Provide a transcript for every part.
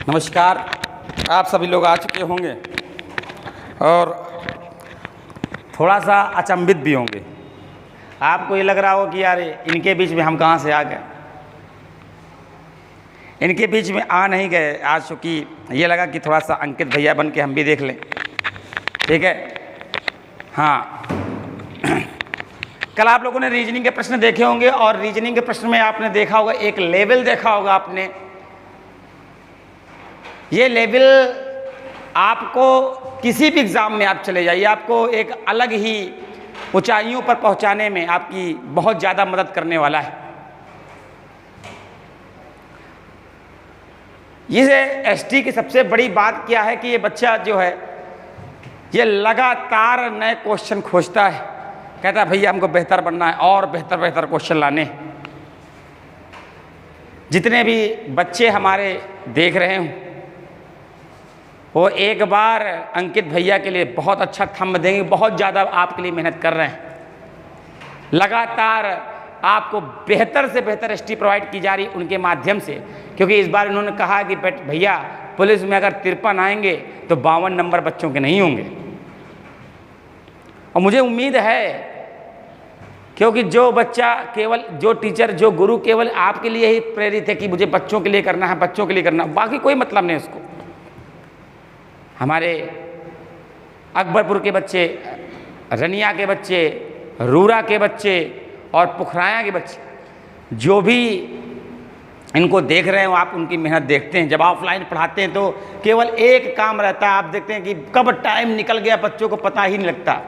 नमस्कार। आप सभी लोग आ चुके होंगे और थोड़ा सा अचंभित भी होंगे। आपको ये लग रहा हो कि यार इनके बीच में हम कहाँ से आ गए। इनके बीच में आ नहीं गए आज, चूँकि ये लगा कि थोड़ा सा अंकित भैया बन के हम भी देख लें। ठीक है, हाँ। कल आप लोगों ने रीजनिंग के प्रश्न देखे होंगे और रीजनिंग के प्रश्न में आपने देखा होगा, एक लेवल देखा होगा आपने। ये लेवल आपको किसी भी एग्ज़ाम में आप चले जाइए, आपको एक अलग ही ऊंचाइयों पर पहुंचाने में आपकी बहुत ज़्यादा मदद करने वाला है। ये एसटी की सबसे बड़ी बात क्या है कि ये बच्चा जो है ये लगातार नए क्वेश्चन खोजता है, कहता है भैया हमको बेहतर बनना है और बेहतर बेहतर क्वेश्चन लाने। जितने भी बच्चे हमारे देख रहे हों वो एक बार अंकित भैया के लिए बहुत अच्छा थंब देंगे, बहुत ज़्यादा आपके लिए मेहनत कर रहे हैं। लगातार आपको बेहतर से बेहतर एसटी प्रोवाइड की जा रही उनके माध्यम से, क्योंकि इस बार उन्होंने कहा कि भैया पुलिस में अगर 53 आएंगे तो 52 नंबर बच्चों के नहीं होंगे। और मुझे उम्मीद है, क्योंकि जो बच्चा केवल, जो टीचर, जो गुरु केवल आपके लिए ही प्रेरित है कि मुझे बच्चों के लिए करना है, बच्चों के लिए करना है, बाकी कोई मतलब नहीं उसको। हमारे अकबरपुर के बच्चे, रनिया के बच्चे, रूरा के बच्चे और पुखराया के बच्चे, जो भी इनको देख रहे हो आप उनकी मेहनत देखते हैं। जब ऑफलाइन पढ़ाते हैं तो केवल एक काम रहता है, आप देखते हैं कि कब टाइम निकल गया बच्चों को पता ही नहीं लगता।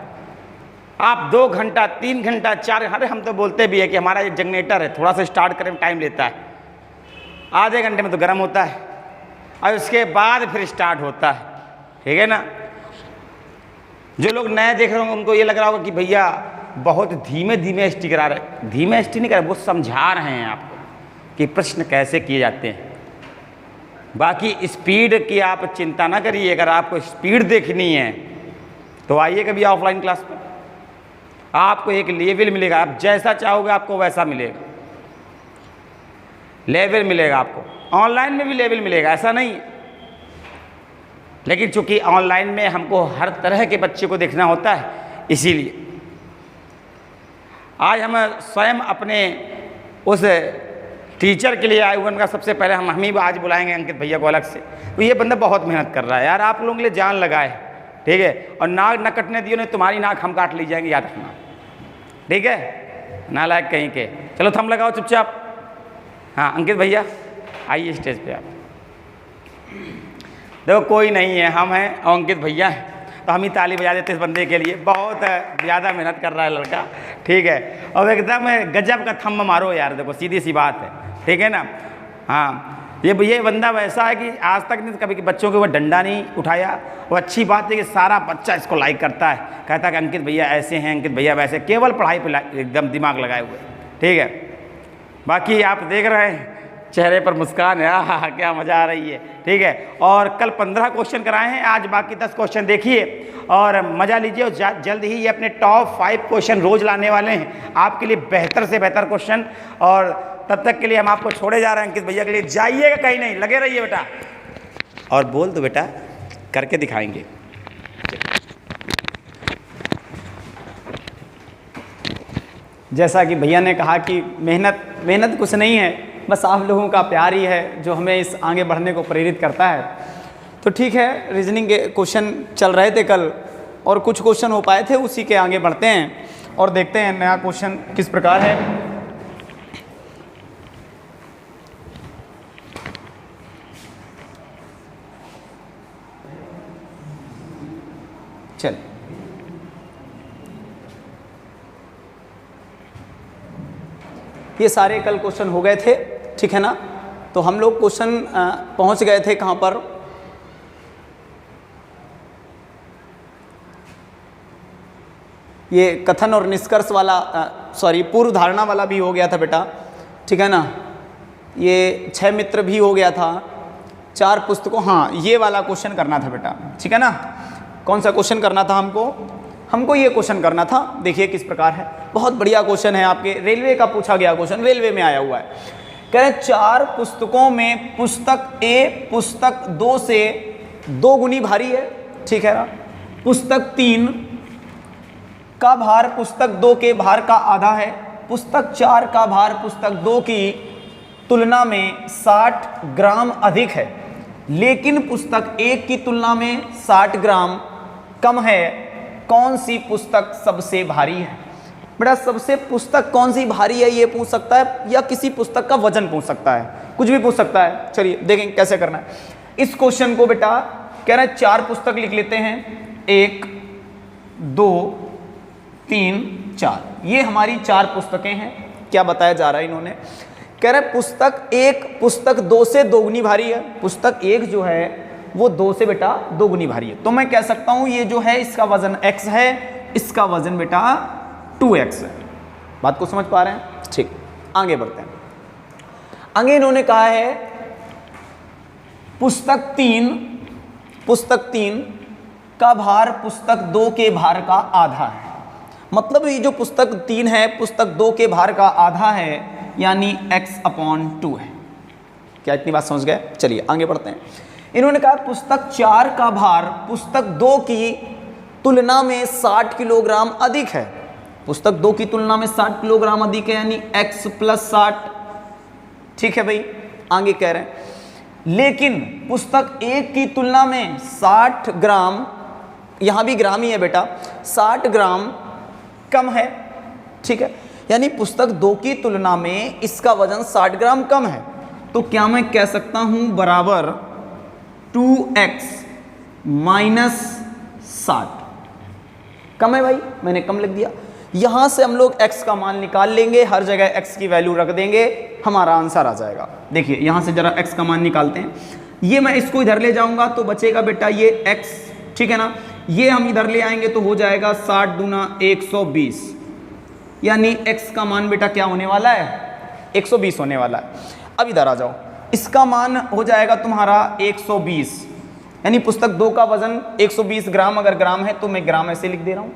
आप 2 घंटा 3 घंटा 4, अरे हम तो बोलते भी है कि हमारा ये जनरेटर है, थोड़ा सा स्टार्ट करने में टाइम लेता है, आधे घंटे में तो गर्म होता है और उसके बाद फिर स्टार्ट होता है। ठीक है ना। जो लोग नए देख रहे होंगे उनको ये लग रहा होगा कि भैया बहुत धीमे धीमे एसटी करा रहे। धीमे एसटी नहीं करा, वो समझा रहे हैं आपको कि प्रश्न कैसे किए जाते हैं। बाकी स्पीड की आप चिंता ना करिए। अगर आपको स्पीड देखनी है तो आइए कभी ऑफलाइन क्लास पर, आपको एक लेवल मिलेगा। आप जैसा चाहोगे आपको वैसा मिलेगा, लेवल मिलेगा आपको। ऑनलाइन में भी लेवल मिलेगा, ऐसा नहीं है। लेकिन चूंकि ऑनलाइन में हमको हर तरह के बच्चे को देखना होता है, इसीलिए आज हम स्वयं अपने उस टीचर के लिए आए हुए। उनका सबसे पहले हम ही आज बुलाएंगे अंकित भैया को अलग से। तो ये बंदा बहुत मेहनत कर रहा है यार, आप लोगों के लिए जान लगाए। ठीक है, और नाक न कटने दियो, नहीं तुम्हारी नाक हम काट ली जाएंगे, याद रखना। ठीक है, नालायक कहीं के। चलो थंब लगाओ चुपचाप। हाँ अंकित भैया आइए स्टेज पे आप। देखो कोई नहीं है, हम हैं और अंकित भैया हैं, तो हम ही ताली बजा देते इस बंदे के लिए। बहुत ज़्यादा मेहनत कर रहा है लड़का। ठीक है, और एकदम गजब का थंब मारो यार, देखो सीधी सी बात है। ठीक है ना। हाँ, ये बंदा वैसा है कि आज तक नहीं कभी बच्चों के ऊपर डंडा नहीं उठाया। वो अच्छी बात है कि सारा बच्चा इसको लाइक करता है, कहता है कि अंकित भैया ऐसे हैं, अंकित भैया वैसे, केवल पढ़ाई पर एकदम दिमाग लगाए हुए। ठीक है, बाकी आप देख रहे हैं चेहरे पर मुस्कान है। हाँ क्या मज़ा आ रही है। ठीक है, और कल 15 क्वेश्चन कराए हैं, आज बाकी 10 क्वेश्चन देखिए और मज़ा लीजिए। और जल्द ही ये अपने टॉप 5 क्वेश्चन रोज़ लाने वाले हैं आपके लिए, बेहतर से बेहतर क्वेश्चन। और तब तक के लिए हम आपको छोड़े जा रहे हैं अंकित भैया के लिए। जाइएगा कहीं नहीं, लगे रहिए बेटा। और बोल दो बेटा, करके दिखाएंगे। जैसा कि भैया ने कहा कि मेहनत कुछ नहीं है, बस आप लोगों का प्यार ही है जो हमें इस आगे बढ़ने को प्रेरित करता है। तो ठीक है, रीजनिंग के क्वेश्चन चल रहे थे कल और कुछ क्वेश्चन हो पाए थे, उसी के आगे बढ़ते हैं और देखते हैं नया क्वेश्चन किस प्रकार है। चल ये सारे कल क्वेश्चन हो गए थे। ठीक है ना। तो हम लोग क्वेश्चन पहुंच गए थे कहाँ पर, ये कथन और निष्कर्ष वाला, सॉरी पूर्व धारणा वाला भी हो गया था बेटा। ठीक है ना। ये 6 मित्र भी हो गया था, 4 पुस्तकों, हाँ ये वाला क्वेश्चन करना था बेटा। ठीक है ना। कौन सा क्वेश्चन करना था हमको ये क्वेश्चन करना था। देखिए किस प्रकार है, बहुत बढ़िया क्वेश्चन है आपके, रेलवे का पूछा गया क्वेश्चन, रेलवे में आया हुआ है। कह रहे 4 पुस्तकों में पुस्तक ए पुस्तक 2 से 2 गुनी भारी है, ठीक है ना। पुस्तक 3 का भार पुस्तक 2 के भार का आधा है। पुस्तक 4 का भार पुस्तक 2 की तुलना में 60 ग्राम अधिक है, लेकिन पुस्तक 1 की तुलना में 60 ग्राम कम है। कौन सी पुस्तक सबसे भारी है? बेटा सबसे पुस्तक कौन सी भारी है ये पूछ सकता है, या किसी पुस्तक का वजन पूछ सकता है, कुछ भी पूछ सकता है। चलिए देखें कैसे करना है इस क्वेश्चन को। बेटा कह रहे हैं 4 पुस्तक लिख लेते हैं, 1 2 3 4, ये हमारी 4 पुस्तकें हैं। क्या बताया जा रहा है इन्होंने, कह रहे पुस्तक 1 पुस्तक 2 से 2 गुनी भारी है। पुस्तक 1 जो है वो 2 से बेटा 2 गुनी भारी है, तो मैं कह सकता हूं ये जो है इसका वजन x है, इसका वजन बेटा 2x है। बात को समझ पा रहे हैं? ठीक, आगे बढ़ते हैं। आगे इन्होंने कहा है पुस्तक 3 का भार पुस्तक 2 के भार का आधा है। मतलब ये जो पुस्तक 3 है पुस्तक 2 के भार का आधा है, यानी x/2 है। क्या इतनी बात समझ गए? चलिए आगे बढ़ते हैं। इन्होंने कहा पुस्तक 4 का भार पुस्तक 2 की तुलना में 60 किलोग्राम अधिक है। पुस्तक 2 की तुलना में 60 किलोग्राम अधिक है, यानी x + 60, ठीक है भाई। आगे कह रहे हैं लेकिन पुस्तक 1 की तुलना में 60 ग्राम, यहां भी ग्राम ही है बेटा, 60 ग्राम कम है, ठीक है। यानी पुस्तक 2 की तुलना में इसका वजन 60 ग्राम कम है। तो क्या मैं कह सकता हूं बराबर 2x - 60 कम है भाई, मैंने कम लिख दिया। यहां से हम लोग x का मान निकाल लेंगे, हर जगह x की वैल्यू रख देंगे, हमारा आंसर आ जाएगा। देखिए यहां से जरा x का मान निकालते हैं। ये मैं इसको इधर ले जाऊंगा तो बचेगा बेटा ये x, ठीक है ना। ये हम इधर ले आएंगे तो हो जाएगा 60 दूना 120, यानी x का मान बेटा क्या होने वाला है? 120 होने वाला है। अब इधर आ जाओ, इसका मान हो जाएगा तुम्हारा 120, यानी पुस्तक 2 का वजन 120 ग्राम, अगर ग्राम है तो मैं ग्राम ऐसे लिख दे रहा हूं।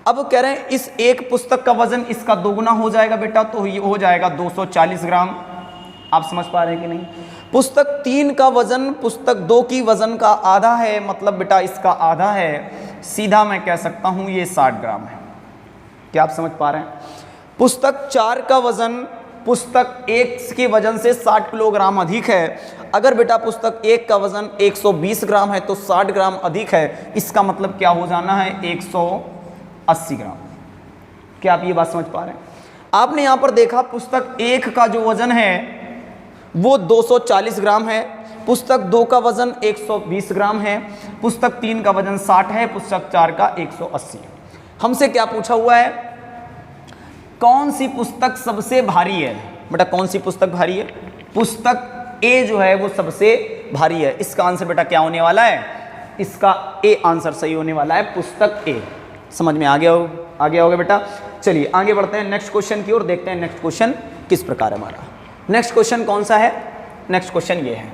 अब कह रहे हैं इस एक पुस्तक का वजन इसका 2 गुना हो जाएगा बेटा, तो ये हो जाएगा 240 ग्राम। आप समझ पा रहे हैं कि नहीं? पुस्तक 3 का वजन पुस्तक 2 की वजन का आधा है, मतलब बेटा इसका आधा है, सीधा मैं कह सकता हूं ये 60 ग्राम है। क्या आप समझ पा रहे हैं? पुस्तक 4 का वजन पुस्तक 1 के वजन से 60 किलोग्राम अधिक है। अगर बेटा पुस्तक 1 का वजन 120 ग्राम है तो 60 ग्राम अधिक है, इसका मतलब क्या हो जाना है? 180 ग्राम। क्या आप ये बात समझ पा रहे हैं? आपने यहां पर देखा पुस्तक 1 का जो वजन है वो 240 ग्राम है, पुस्तक 2 का वजन 120 ग्राम है, पुस्तक 3 का वजन 60 है, पुस्तक 4 का 180 है। हमसे क्या पूछा हुआ है? कौन सी पुस्तक सबसे भारी है? बेटा कौन सी पुस्तक भारी है? पुस्तक ए जो है वो सबसे भारी है। इसका आंसर बेटा क्या होने वाला है? इसका ए आंसर सही होने वाला है, पुस्तक ए। समझ में आ गया होगा बेटा। चलिए आगे बढ़ते हैं नेक्स्ट क्वेश्चन की ओर, देखते हैं नेक्स्ट क्वेश्चन किस प्रकार है हमारा। नेक्स्ट क्वेश्चन कौन सा है? नेक्स्ट क्वेश्चन ये है,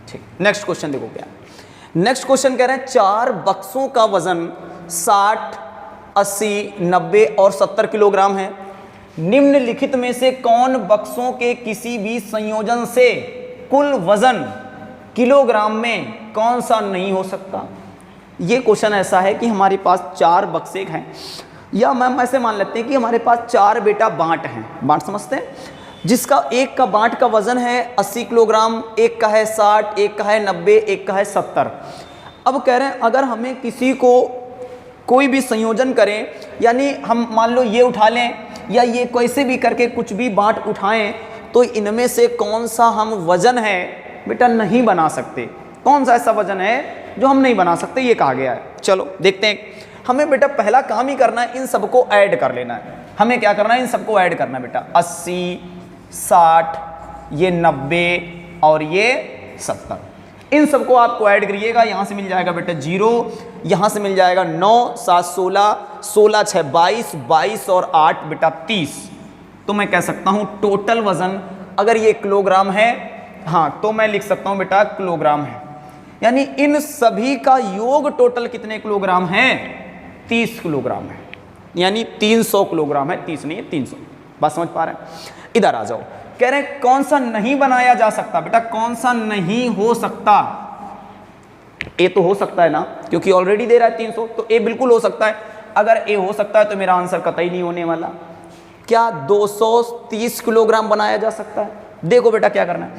ठीक। नेक्स्ट क्वेश्चन देखो क्या। नेक्स्ट क्वेश्चन कह रहे हैं 4 बक्सों का वजन 60, 80, 90 और 70 किलोग्राम है। निम्नलिखित में से कौन बक्सों के किसी भी संयोजन से कुल वजन किलोग्राम में कौन सा नहीं हो सकता? ये क्वेश्चन ऐसा है कि हमारे पास 4 बक्से हैं, या मैम ऐसे मान लेते हैं कि हमारे पास 4 बेटा बांट हैं। बांट समझते हैं? जिसका एक का बांट का वजन है 80 किलोग्राम, एक का है 60, एक का है 90, एक का है 70। अब कह रहे हैं अगर हमें किसी को कोई भी संयोजन करें, यानी हम मान लो ये उठा लें या ये कैसे भी करके कुछ भी बांट उठाएं, तो इनमें से कौन सा हम वजन है बेटा नहीं बना सकते? कौन सा ऐसा वजन है जो हम नहीं बना सकते, ये कहा गया है। चलो देखते हैं। हमें बेटा पहला काम ही करना है, इन सबको ऐड कर लेना है। हमें क्या करना है? इन सबको ऐड करना है बेटा। 80, 60, ये 90 और ये 70, इन सबको आपको ऐड करिएगा। यहाँ से मिल जाएगा बेटा 0, यहाँ से मिल जाएगा 9, 7, 16, 16, 6, 22, 22 और 8 बेटा 30। तो मैं कह सकता हूँ टोटल वजन, अगर ये किलोग्राम है, हाँ, तो मैं लिख सकता हूँ बेटा किलोग्राम है। यानी इन सभी का योग टोटल कितने किलोग्राम है? 30 किलोग्राम है, यानी 300 किलोग्राम है, 30 नहीं है 300। बात समझ पा रहे हैं? इधर आ जाओ, कह रहे हैं कौन सा नहीं बनाया जा सकता? बेटा कौन सा नहीं हो सकता? ए तो हो सकता है ना, क्योंकि ऑलरेडी दे रहा है 300, तो ए बिल्कुल हो सकता है। अगर ए हो सकता है तो मेरा आंसर कतई नहीं होने वाला। क्या 230 किलोग्राम बनाया जा सकता है? देखो बेटा क्या करना है,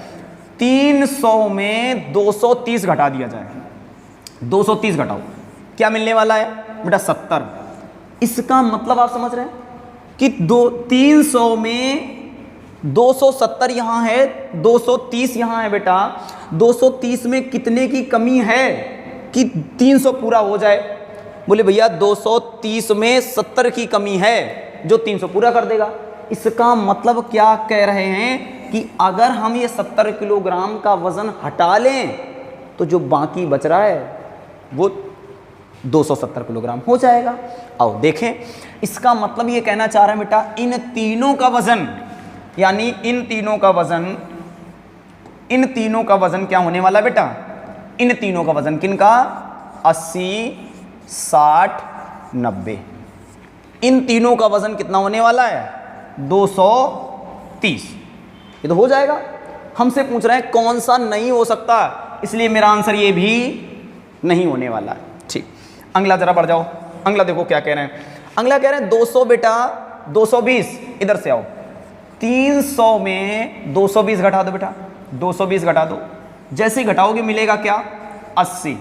300 में 230 घटा दिया जाए, 230 घटाओ, क्या मिलने वाला है बेटा? 70। इसका मतलब आप समझ रहे हैं कि 300 में 270 यहाँ है, 230 यहाँ है बेटा। 230 में कितने की कमी है कि 300 पूरा हो जाए? बोले भैया 230 में 70 की कमी है जो 300 पूरा कर देगा। इसका मतलब क्या कह रहे हैं कि अगर हम ये 70 किलोग्राम का वजन हटा लें तो जो बाकी बच रहा है वो 270 किलोग्राम हो जाएगा। आओ देखें, इसका मतलब ये कहना चाह रहा है बेटा इन तीनों का वजन, यानी इन तीनों का वजन क्या होने वाला बेटा? इन तीनों का वजन किनका? 80, 60, 90। इन तीनों का वजन कितना होने वाला है? 230। ये तो हो जाएगा। हमसे पूछ रहे हैं कौन सा नहीं हो सकता, इसलिए मेरा आंसर ये भी नहीं होने वाला है। ठीक, अगला जरा बढ़ जाओ। अगला देखो क्या कह रहे हैं। अगला कह रहे हैं 200 बेटा 220, इधर से आओ। 300 में 220 घटा दो बेटा, 220 घटा दो। जैसे ही घटाओगे मिलेगा क्या? 80।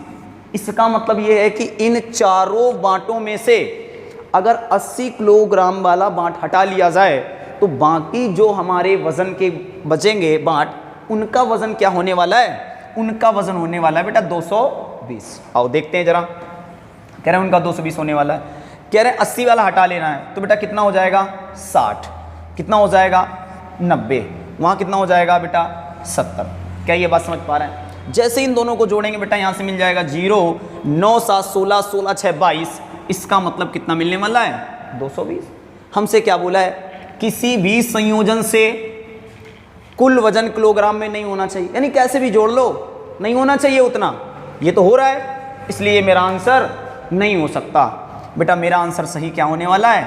इसका मतलब ये है कि इन चारों बांटों में से अगर 80 किलोग्राम वाला बांट हटा लिया जाए तो बाकी जो हमारे वजन के बचेंगे बांट, उनका वजन क्या होने वाला है? उनका वजन होने वाला है बेटा 220। आओ देखते हैं जरा। कह रहे हैं उनका 220 होने वाला है। कह रहे हैं 80 वाला हटा लेना है, तो बेटा कितना हो जाएगा? 60। कितना हो जाएगा? 90। वहाँ कितना हो जाएगा बेटा? 70। क्या ये बात समझ पा रहे हैं? जैसे इन दोनों को जोड़ेंगे बेटा यहाँ से मिल जाएगा 0, 9, 7, 16, 16, 6, 22। इसका मतलब कितना मिलने वाला है? 220। हमसे क्या बोला है? किसी भी संयोजन से कुल वजन किलोग्राम में नहीं होना चाहिए, यानी कैसे भी जोड़ लो नहीं होना चाहिए उतना। ये तो हो रहा है, इसलिए मेरा आंसर नहीं हो सकता। बेटा मेरा आंसर सही क्या होने वाला है?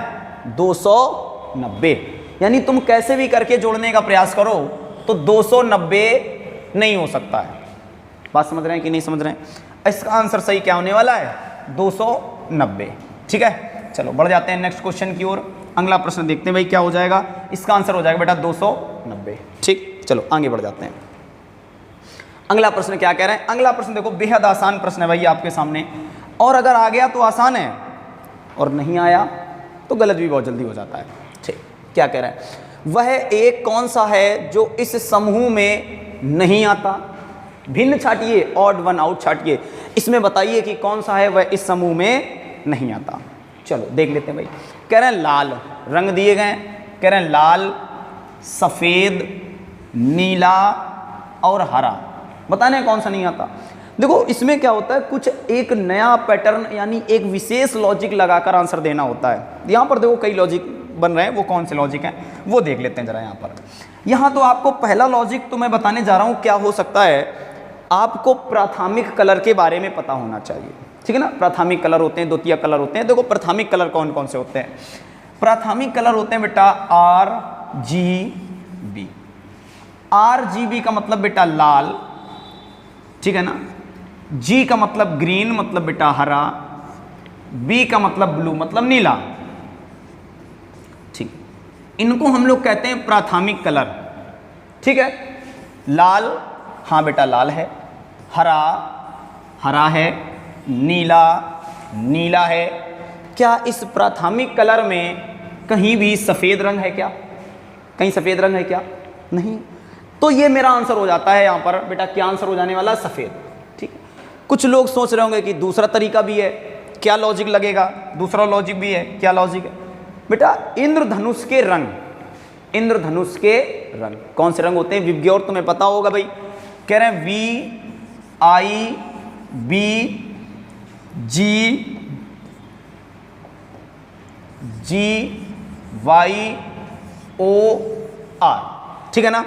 290। यानी तुम कैसे भी करके जोड़ने का प्रयास करो तो 290 नहीं हो सकता है। बात समझ रहे हैं कि नहीं समझ रहे हैं? इसका आंसर सही क्या होने वाला है? 290। ठीक है, चलो बढ़ जाते हैं नेक्स्ट क्वेश्चन की ओर। अगला प्रश्न देखते हैं भाई क्या हो जाएगा। इसका आंसर हो जाएगा बेटा 290। ठीक, चलो आगे बढ़ जाते हैं। अगला प्रश्न क्या कह रहे हैं? अगला प्रश्न देखो बेहद आसान प्रश्न है भाई आपके सामने, और अगर आ गया तो आसान है और नहीं आया तो गलत भी बहुत जल्दी हो जाता है। ठीक, क्या कह रहे हैं? वह एक कौन सा है जो इस समूह में नहीं आता? भिन्न छाटिए, ऑड वन आउट छाटिए, इसमें बताइए कि कौन सा है वह इस समूह में नहीं आता। चलो देख लेते हैं भाई। कह रहे हैं लाल, रंग दिए गए, कह रहे हैं लाल, सफ़ेद, नीला और हरा। बताने हैं कौन सा नहीं आता। देखो इसमें क्या होता है, कुछ एक नया पैटर्न यानी एक विशेष लॉजिक लगाकर आंसर देना होता है। यहाँ पर देखो कई लॉजिक बन रहे हैं, वो कौन से लॉजिक हैं वो देख लेते हैं जरा। यहाँ पर यहाँ तो आपको पहला लॉजिक तो मैं बताने जा रहा हूँ क्या हो सकता है। आपको प्राथमिक कलर के बारे में पता होना चाहिए, ठीक है ना। प्राथमिक कलर होते हैं, द्वितीय कलर होते हैं। देखो प्राथमिक कलर कौन कौन से होते हैं? प्राथमिक कलर होते हैं बेटा RGB। RGB का मतलब बेटा लाल, ठीक है ना। G का मतलब ग्रीन, मतलब बेटा हरा। B का मतलब ब्लू, मतलब नीला। ठीक, इनको हम लोग कहते हैं प्राथमिक कलर, ठीक है। लाल, हाँ बेटा लाल है। हरा, हरा है। नीला, नीला है। क्या इस प्राथमिक कलर में कहीं भी सफ़ेद रंग है क्या? कहीं सफ़ेद रंग है क्या? नहीं। तो ये मेरा आंसर हो जाता है यहाँ पर बेटा। क्या आंसर हो जाने वाला? सफ़ेद। ठीक। कुछ लोग सोच रहे होंगे कि दूसरा तरीका भी है, क्या लॉजिक लगेगा? दूसरा लॉजिक भी है, क्या लॉजिक है बेटा? इंद्रधनुष के रंग, इंद्रधनुष के रंग कौन से रंग होते हैं? विबग्योर तुम्हें पता होगा भाई। कह रहे हैं VIBGYOR, ठीक है ना।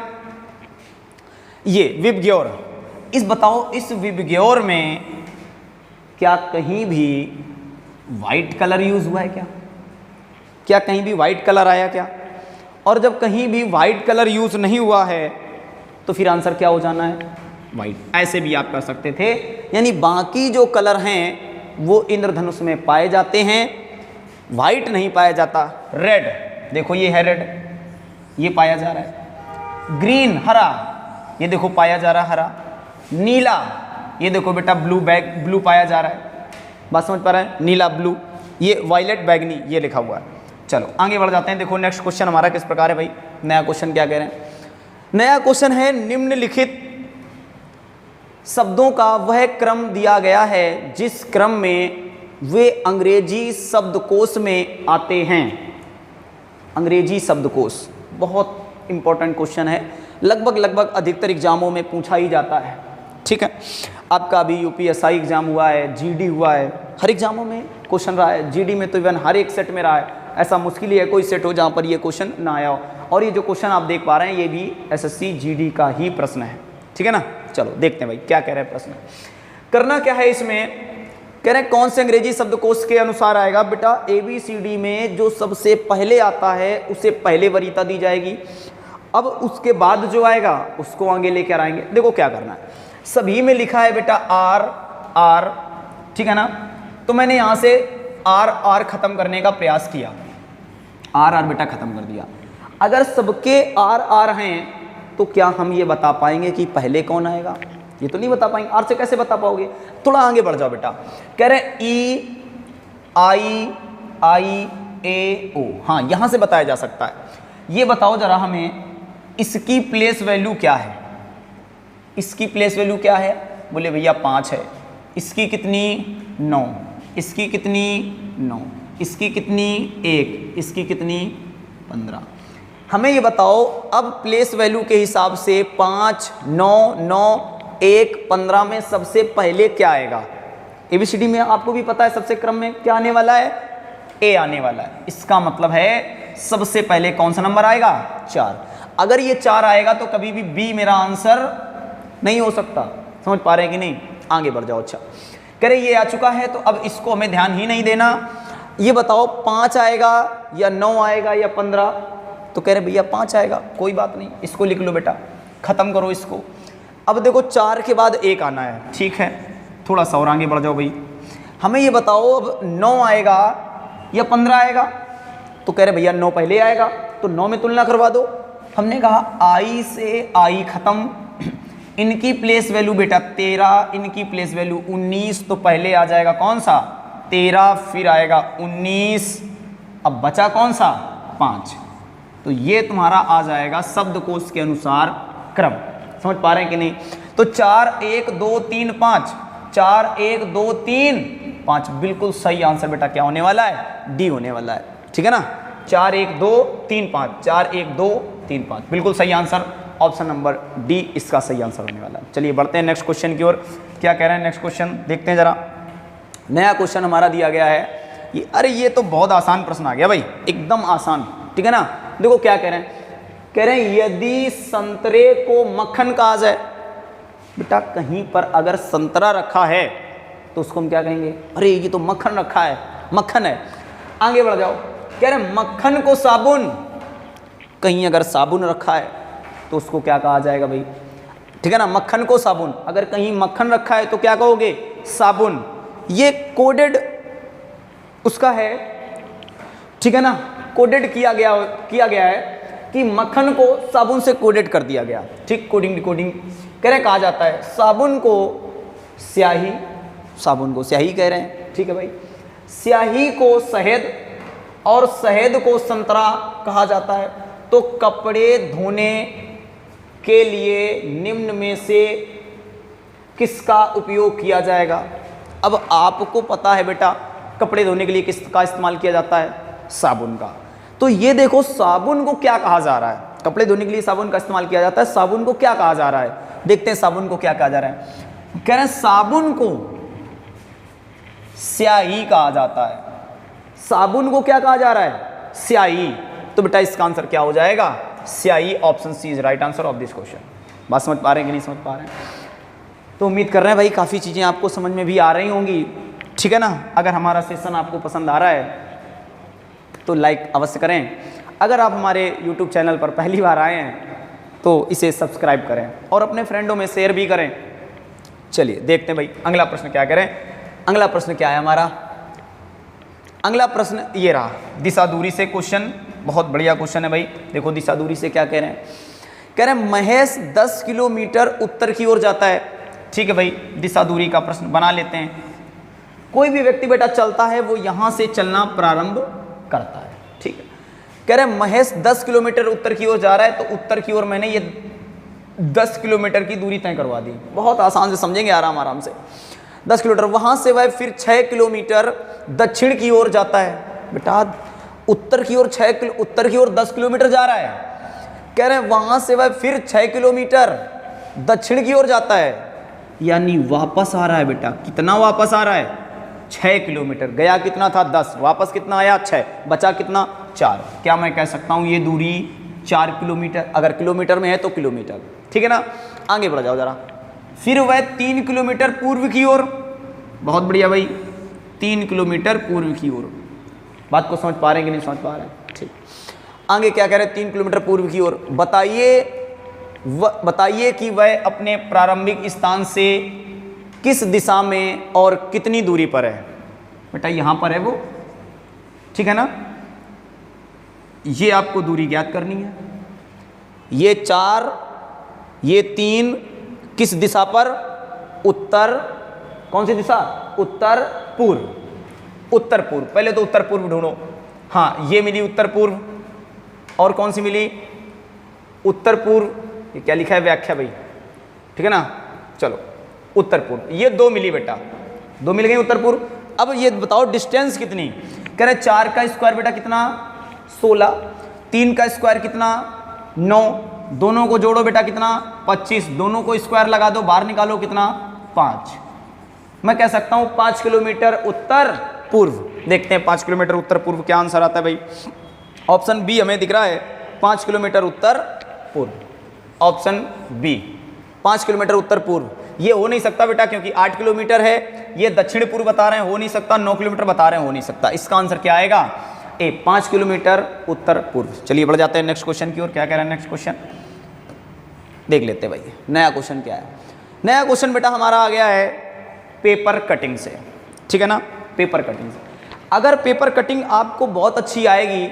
ये विबग्योर इस बताओ इस विबग्योर में क्या कहीं भी वाइट कलर यूज हुआ है क्या? क्या कहीं भी वाइट कलर आया क्या? और जब कहीं भी वाइट कलर यूज नहीं हुआ है तो फिर आंसर क्या हो जाना है? वाइट। ऐसे भी आप कर सकते थे, यानी बाकी जो कलर हैं वो इंद्रधनुष में पाए जाते हैं, वाइट नहीं पाया जाता। रेड, देखो ये है रेड, ये पाया जा रहा है। ग्रीन, हरा, ये देखो पाया जा रहा है हरा। नीला, ये देखो बेटा ब्लू पाया जा रहा है। बात समझ पा रहे हैं? नीला ब्लू, ये वायलेट बैगनी, ये लिखा हुआ है। चलो आगे बढ़ जाते हैं। देखो नेक्स्ट क्वेश्चन हमारा किस प्रकार है भाई। नया क्वेश्चन क्या कह रहे हैं? नया क्वेश्चन है, निम्नलिखित शब्दों का वह क्रम दिया गया है जिस क्रम में वे अंग्रेजी शब्दकोश में आते हैं। अंग्रेजी शब्दकोश बहुत इंपॉर्टेंट क्वेश्चन है, लगभग अधिकतर एग्जामों में पूछा ही जाता है। ठीक है, आपका अभी यूपीएसआई एग्जाम हुआ है, जीडी हुआ है, हर एग्जामों में क्वेश्चन रहा है। जीडी में तो इवन हर एक सेट में रहा है, ऐसा मुश्किल ही है कोई सेट हो जहाँ पर ये क्वेश्चन ना आया हो। और ये जो क्वेश्चन आप देख पा रहे हैं ये भी एसएससी जीडी का ही प्रश्न है। ठीक है ना, चलो देखते हैं भाई क्या कह रहे हैं प्रश्न। करना क्या है इसमें, कह रहे हैं कौन से अंग्रेजी शब्दकोश के अनुसार आएगा। बेटा ABCD में जो सबसे पहले आता है उसे पहले वरीयता दी जाएगी, अब उसके बाद जो आएगा उसको आगे लेकर आएंगे। देखो क्या करना है, सभी में लिखा है बेटा आर, ठीक है ना, तो मैंने यहाँ से आर खत्म करने का प्रयास किया, आर बेटा खत्म कर दिया। अगर सबके आर हैं तो क्या हम ये बता पाएंगे कि पहले कौन आएगा? ये तो नहीं बता पाएंगे। आर से कैसे बता पाओगे? थोड़ा आगे बढ़ जाओ बेटा। कह रहे EIE हाँ यहां से बताया जा सकता है। ये बताओ जरा हमें इसकी प्लेस वैल्यू क्या है। इसकी प्लेस वैल्यू क्या है? बोले भैया 5 है। इसकी कितनी? 9। इसकी कितनी? 9। इसकी कितनी? 1। इसकी कितनी? 15। हमें ये बताओ अब प्लेस वैल्यू के हिसाब से 5, 9, 9, 1, 15 में सबसे पहले क्या आएगा? ABCD में आपको भी पता है सबसे क्रम में क्या आने वाला है? A आने वाला है। इसका मतलब है सबसे पहले कौन सा नंबर आएगा? 4। अगर ये 4 आएगा तो कभी भी B मेरा आंसर नहीं हो सकता। समझ पा रहे हैं कि नहीं? आगे बढ़ जाओ। अच्छा कह रहे ये आ चुका है तो अब इसको हमें ध्यान ही नहीं देना। ये बताओ 5 आएगा या 9 आएगा या 15? तो कह रहे भैया 5 आएगा। कोई बात नहीं, इसको लिख लो बेटा, खत्म करो इसको। अब देखो 4 के बाद 1 आना है, ठीक है, थोड़ा सा और आगे बढ़ जाओ भाई। हमें ये बताओ अब 9 आएगा या 15 आएगा? तो कह रहे भैया 9 पहले आएगा, तो 9 में तुलना करवा दो। हमने कहा I से I खत्म, इनकी प्लेस वैल्यू बेटा 13, इनकी प्लेस वैल्यू 19, तो पहले आ जाएगा कौन सा? 13, फिर आएगा 19, अब बचा कौन सा? 5। तो ये तुम्हारा आ जाएगा शब्दकोश के अनुसार क्रम। समझ पा रहे हैं कि नहीं? तो 4, 1, 2, 3, 5, 4, 1, 2, 3, 5 बिल्कुल सही आंसर बेटा क्या होने वाला है? डी होने वाला है। ठीक है ना, 4, 1, 2, 3, 5, 4, 1, 2, 3, 5 बिल्कुल सही आंसर, ऑप्शन नंबर डी इसका सही आंसर होने वाला है। चलिए बढ़ते हैं नेक्स्ट क्वेश्चन की ओर। क्या कह रहे हैं नेक्स्ट क्वेश्चन देखते हैं जरा। नया क्वेश्चन हमारा दिया गया है ये, अरे ये तो बहुत आसान प्रश्न आ गया भाई, एकदम आसान। ठीक है ना, देखो क्या कह रहे हैं, कह रहे हैं यदि संतरे को मक्खन कहा जाए। बेटा कहीं पर अगर संतरा रखा है तो उसको हम क्या कहेंगे? अरे ये तो मक्खन रखा है, मक्खन है। आगे बढ़ जाओ, कह रहे हैं मक्खन को साबुन, कहीं अगर साबुन रखा है तो उसको क्या कहा जाएगा भाई? ठीक है ना, मक्खन को साबुन, अगर कहीं मक्खन रखा है तो क्या कहोगे? साबुन। ये कोडेड उसका है, ठीक है ना, कोडेड किया गया है कि मक्खन को साबुन से कोडेड कर दिया गया। ठीक, कोडिंग डिकोडिंग कह रहे कहा जाता है। साबुन को स्याही, साबुन को स्याही कह रहे हैं। ठीक है भाई, स्याही को शहद और शहद को संतरा कहा जाता है। तो कपड़े धोने के लिए निम्न में से किसका उपयोग किया जाएगा? अब आपको पता है बेटा कपड़े धोने के लिए किसका इस्तेमाल किया जाता है? साबुन का। तो ये देखो साबुन को क्या कहा जा रहा है? कपड़े धोने के लिए साबुन का इस्तेमाल किया जाता है, साबुन को क्या कहा जा रहा है? देखते हैं साबुन को क्या कहा जा रहा है। कह रहे हैं साबुन को स्याही कहा जाता है। साबुन को क्या कहा जा रहा है? स्याही। तो बेटा इसका आंसर क्या हो जाएगा? स्याही। Option C is right answer of this question. बात समझ पा रहे हैं कि नहीं समझ पा रहे हैं? तो उम्मीद कर रहे हैं भाई काफ़ी चीज़ें आपको समझ में भी आ रही होंगी, ठीक है ना। अगर हमारा सेशन आपको पसंद आ रहा है तो लाइक अवश्य करें। अगर आप हमारे यूट्यूब चैनल पर पहली बार आए हैं तो इसे सब्सक्राइब करें और अपने फ्रेंडों में शेयर भी करें। चलिए देखते हैं भाई अगला प्रश्न क्या करें। अगला प्रश्न क्या है हमारा, अगला प्रश्न ये रहा, दिशा दूरी से क्वेश्चन। बहुत बढ़िया क्वेश्चन है भाई। देखो दिशा दूरी से क्या कह रहे हैं, कह रहे हैं महेश 10 किलोमीटर उत्तर की ओर जाता है। ठीक है भाई, दिशा दूरी का प्रश्न बना लेते हैं। कोई भी व्यक्ति बेटा चलता है वो यहाँ से चलना प्रारंभ करता है। ठीक है, कह रहे हैं महेश 10 किलोमीटर उत्तर की ओर जा रहा है, तो उत्तर की ओर मैंने ये 10 किलोमीटर की दूरी तय करवा दी। बहुत आसान से समझेंगे, आराम आराम से। 10 किलोमीटर, वहाँ से वह फिर 6 किलोमीटर दक्षिण की ओर जाता है। बेटा उत्तर की ओर उत्तर की ओर 10 किलोमीटर जा रहा है, कह रहे हैं वहाँ से वह फिर 6 किलोमीटर दक्षिण की ओर जाता है, यानी वापस आ रहा है। बेटा कितना वापस आ रहा है, 6 किलोमीटर। गया कितना था 10, वापस कितना आया 6, बचा कितना 4। क्या मैं कह सकता हूँ ये दूरी 4 किलोमीटर, अगर किलोमीटर में है तो किलोमीटर। ठीक है ना, आगे बढ़ जाओ जरा। फिर वह 3 किलोमीटर पूर्व की ओर, बहुत बढ़िया भाई, 3 किलोमीटर पूर्व की ओर। बात को समझ पा रहे हैं कि नहीं समझ पा रहे हैं? ठीक, आगे क्या कह रहे हैं, 3 किलोमीटर पूर्व की ओर। बताइए कि वह अपने प्रारंभिक स्थान से किस दिशा में और कितनी दूरी पर है। बेटा यहाँ पर है वो, ठीक है ना। ये आपको दूरी ज्ञात करनी है। ये 4, ये 3 किस दिशा पर, उत्तर, कौन सी दिशा, उत्तर पूर्व। उत्तर पूर्व, पहले तो उत्तर पूर्व ढूंढो। हाँ ये मिली उत्तर पूर्व, और कौन सी मिली, उत्तर पूर्व। ये क्या लिखा है, व्याख्या भाई, ठीक है ना। चलो उत्तर पूर्व, ये 2 मिली बेटा, 2 मिल गई उत्तर पूर्व। अब ये बताओ डिस्टेंस कितनी, कह रहे 4 का स्क्वायर बेटा कितना 16, 3 का स्क्वायर कितना 9, दोनों को जोड़ो बेटा कितना 25, दोनों को स्क्वायर लगा दो, बाहर निकालो कितना 5। मैं कह सकता हूँ 5 किलोमीटर उत्तर पूर्व। देखते हैं 5 किलोमीटर उत्तर पूर्व क्या आंसर आता है भाई। ऑप्शन बी हमें दिख रहा है, 5 किलोमीटर उत्तर पूर्व। ऑप्शन बी 5 किलोमीटर उत्तर पूर्व। ये हो नहीं सकता बेटा, क्योंकि 8 किलोमीटर है, ये दक्षिण पूर्व बता रहे हैं, हो नहीं सकता। 9 किलोमीटर बता रहे हैं, हो नहीं सकता। इसका आंसर क्या आएगा, ए 5 किलोमीटर उत्तर पूर्व। चलिए बढ़ जाते हैं नेक्स्ट क्वेश्चन की ओर। क्या कह रहा है नेक्स्ट क्वेश्चन, देख लेते हैं भाई। नया क्वेश्चन क्या है, नया क्वेश्चन बेटा हमारा आ गया है पेपर कटिंग से। ठीक है ना, पेपर कटिंग से। अगर पेपर कटिंग आपको बहुत अच्छी आएगी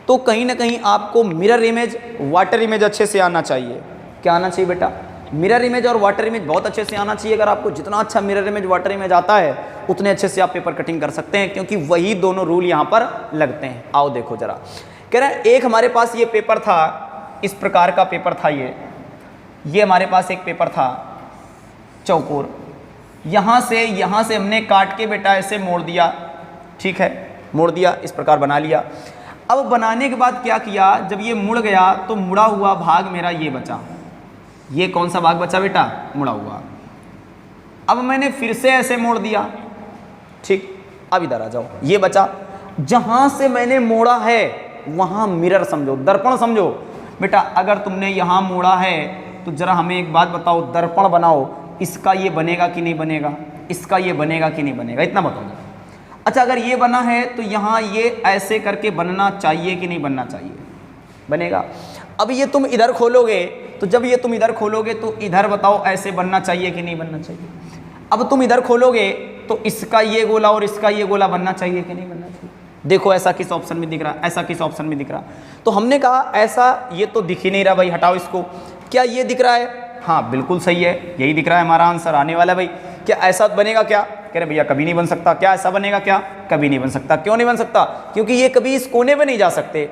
तो कहीं ना कहीं आपको मिरर इमेज, वाटर इमेज अच्छे से आना चाहिए। क्या आना चाहिए बेटा, मिरर इमेज और वाटर इमेज बहुत अच्छे से आना चाहिए। अगर आपको जितना अच्छा मिरर इमेज, वाटर इमेज आता है, उतने अच्छे से आप पेपर कटिंग कर सकते हैं, क्योंकि वही दोनों रूल यहाँ पर लगते हैं। आओ देखो जरा, कह रहे हैं एक हमारे पास ये पेपर था, इस प्रकार का पेपर था ये हमारे पास एक पेपर था चौकोर। यहाँ से हमने काट के बेटा ऐसे मोड़ दिया। ठीक है, मोड़ दिया, इस प्रकार बना लिया। अब बनाने के बाद क्या किया, जब ये मुड़ गया तो मुड़ा हुआ भाग मेरा ये बचा। ये कौन सा भाग बचा बेटा, मुड़ा हुआ। अब मैंने फिर से ऐसे मोड़ दिया। ठीक, अब इधर आ जाओ, ये बचा। जहां से मैंने मोड़ा है वहां मिरर समझो, दर्पण समझो बेटा। अगर तुमने यहां मोड़ा है तो जरा हमें एक बात बताओ, दर्पण बनाओ, इसका ये बनेगा कि नहीं बनेगा, इसका ये बनेगा कि नहीं बनेगा, इतना बताओ। अच्छा अगर ये बना है तो यहाँ ये ऐसे करके बनना चाहिए कि नहीं बनना चाहिए, बनेगा। अब ये तुम इधर खोलोगे, तो जब ये तुम इधर खोलोगे तो इधर बताओ ऐसे बनना चाहिए कि नहीं बनना चाहिए। अब तुम इधर खोलोगे तो इसका ये गोला और इसका ये गोला बनना चाहिए कि नहीं बनना चाहिए। देखो ऐसा किस ऑप्शन में दिख रहा, ऐसा किस ऑप्शन में दिख रहा। तो हमने कहा ऐसा, ये तो दिख ही नहीं रहा भाई, हटाओ इसको। क्या ये दिख रहा है, हाँ बिल्कुल सही है, यही दिख रहा है, हमारा आंसर आने वाला है भाई। क्या ऐसा बनेगा क्या, कह रहे भैया कभी नहीं बन सकता। क्या ऐसा बनेगा क्या, कभी नहीं बन सकता। क्यों नहीं बन सकता, क्योंकि ये कभी इस कोने पे नहीं जा सकते।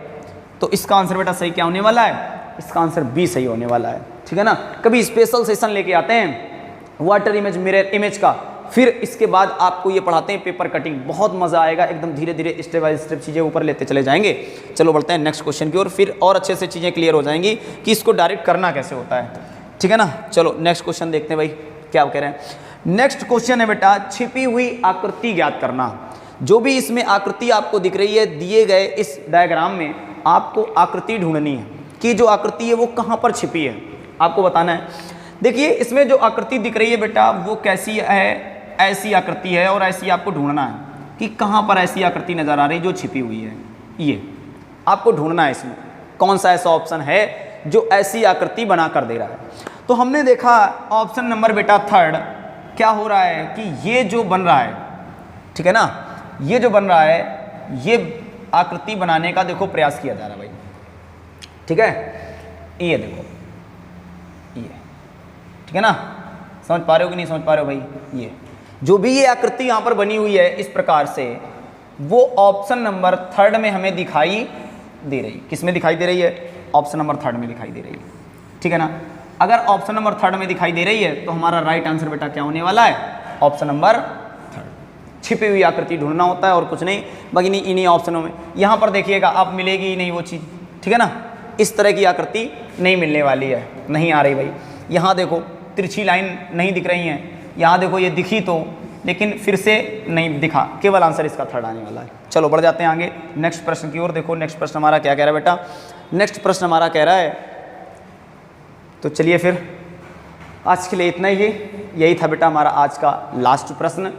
तो इसका आंसर बेटा सही क्या होने वाला है, इसका आंसर बी सही होने वाला है। ठीक है ना, कभी स्पेशल सेशन लेके आते हैं वाटर इमेज, मिरर इमेज का, फिर इसके बाद आपको ये पढ़ाते हैं पेपर कटिंग। बहुत मज़ा आएगा, एकदम धीरे धीरे स्टेप बाय स्टेप चीज़ें ऊपर लेते चले जाएंगे। चलो बढ़ते हैं नेक्स्ट क्वेश्चन की ओर, फिर और अच्छे से चीज़ें क्लियर हो जाएंगी कि इसको डायरेक्ट करना कैसे होता है। ठीक है ना, चलो नेक्स्ट क्वेश्चन देखते हैं भाई क्या कह रहे हैं। नेक्स्ट क्वेश्चन है बेटा छिपी हुई आकृति ज्ञात करना। जो भी इसमें आकृति आपको दिख रही है दिए गए इस डायग्राम में, आपको आकृति ढूंढनी है कि जो आकृति है वो कहाँ पर छिपी है, आपको बताना है। देखिए इसमें जो आकृति दिख रही है बेटा वो कैसी है, ऐसी आकृति है, और ऐसी आपको ढूंढना है कि कहाँ पर ऐसी आकृति नज़र आ रही है जो छिपी हुई है। ये आपको ढूंढना है इसमें कौन सा ऐसा ऑप्शन है जो ऐसी आकृति बना कर दे रहा है। तो हमने देखा ऑप्शन नंबर बेटा थर्ड, क्या हो रहा है कि ये जो बन रहा है, ठीक है ना, ये जो बन रहा है ये आकृति बनाने का देखो प्रयास किया जा रहा है भाई, ठीक है, ये देखो ये, ठीक है ना, समझ पा रहे हो कि नहीं समझ पा रहे हो भाई। ये जो भी ये आकृति यहाँ पर बनी हुई है इस प्रकार से, वो ऑप्शन नंबर थर्ड में हमें दिखाई दे रही। किस में दिखाई दे रही है? ऑप्शन नंबर थर्ड में दिखाई दे रही है, ठीक है ना। अगर ऑप्शन नंबर थर्ड में दिखाई दे रही है तो हमारा राइट आंसर बेटा क्या होने वाला है? Option number third. छिपी हुई आकृति ढूंढना होता है और कुछ नहीं, बाकी इन्हीं ऑप्शनों में। यहाँ पर देखिएगा आप मिलेगी ही नहीं वो चीज़, ठीक है ना, इस तरह की आकृति नहीं मिलने वाली है, नहीं आ रही भाई। यहाँ देखो तिरछी लाइन नहीं दिख रही हैं, यहाँ देखो ये दिखी तो, लेकिन फिर से नहीं दिखा, केवल आंसर इसका थर्ड आने वाला है। चलो बढ़ जाते हैं आगे नेक्स्ट प्रश्न की ओर। देखो नेक्स्ट प्रश्न हमारा क्या कह रहा है बेटा, नेक्स्ट प्रश्न हमारा कह रहा है, तो चलिए फिर आज के लिए इतना ही, यही था बेटा हमारा आज का लास्ट प्रश्न।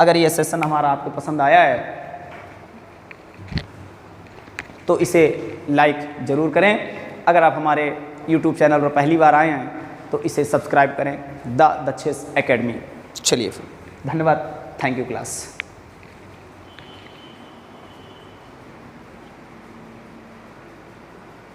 अगर ये सेशन हमारा आपको पसंद आया है तो इसे लाइक ज़रूर करें। अगर आप हमारे YouTube चैनल पर पहली बार आए हैं तो इसे सब्सक्राइब करें, द दक्षेश एकेडमी। चलिए फिर, धन्यवाद, थैंक यू क्लास।